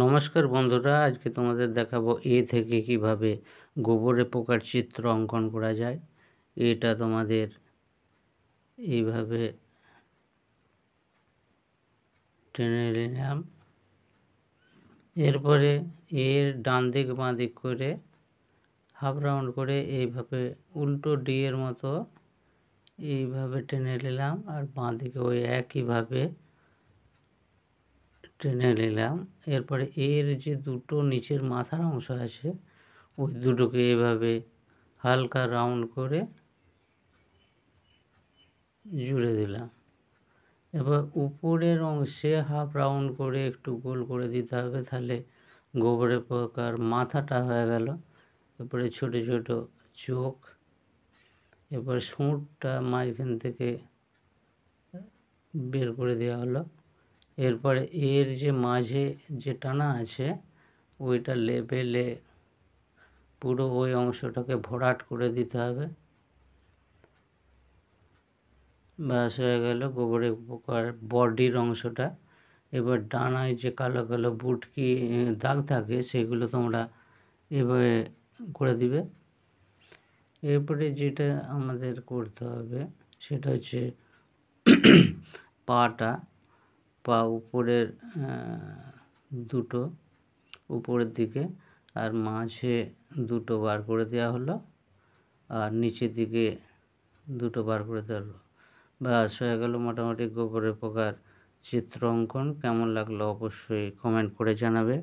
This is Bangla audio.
নমস্কার বন্ধুরা, আজকে তোমাদের দেখাবো থেকে কিভাবে গোবরে পোকার চিত্র অঙ্কন করা যায়। এটা তোমাদের এইভাবে টেনে নিলাম। এরপরে এর ডান দিক বাঁ দিক করে হাফ রাউন্ড করে এইভাবে উল্টো ডি এর মতো এইভাবে টেনে নিলাম, আর বাঁ দিকে ওই একইভাবে টেনে নিলাম। এরপরে এর যে দুটো নিচের মাথার অংশ আছে ওই দুটোকে এভাবে হালকা রাউন্ড করে জুড়ে দিলাম। এবার উপরের অংশে হাফ রাউন্ড করে একটু গোল করে দিতে হবে, তাহলে গোবরে পোকার মাথাটা হয়ে গেল। এরপরে ছোট ছোট চোখ, এবার সুঁড়টা মাঝখান থেকে বের করে দেওয়া হলো। এরপরে এর যে মাঝে যে টানা আছে ওইটা লেবেলে পুরো ওই অংশটাকে ভরাট করে দিতে হবে। ব্যাস হয়ে গেল গোবরে পোকার বডির অংশটা। এবার ডানায় যে কালো কালো বুটকি দাগ থাকে সেগুলো তোমরা এভাবে করে দিবে। এরপরে যেটা আমাদের করতে হবে সেটা হচ্ছে পা উপরের দুটো উপরের দিকে, আর মাঝে দুটো বার করে দেওয়া হলো, আর নিচের দিকে দুটো বার করে দেওয়া হলো। ব্যাস হয়ে গেল মোটামুটি গোবরে পোকার চিত্র অঙ্কন। কেমন লাগলো অবশ্যই কমেন্ট করে জানাবে।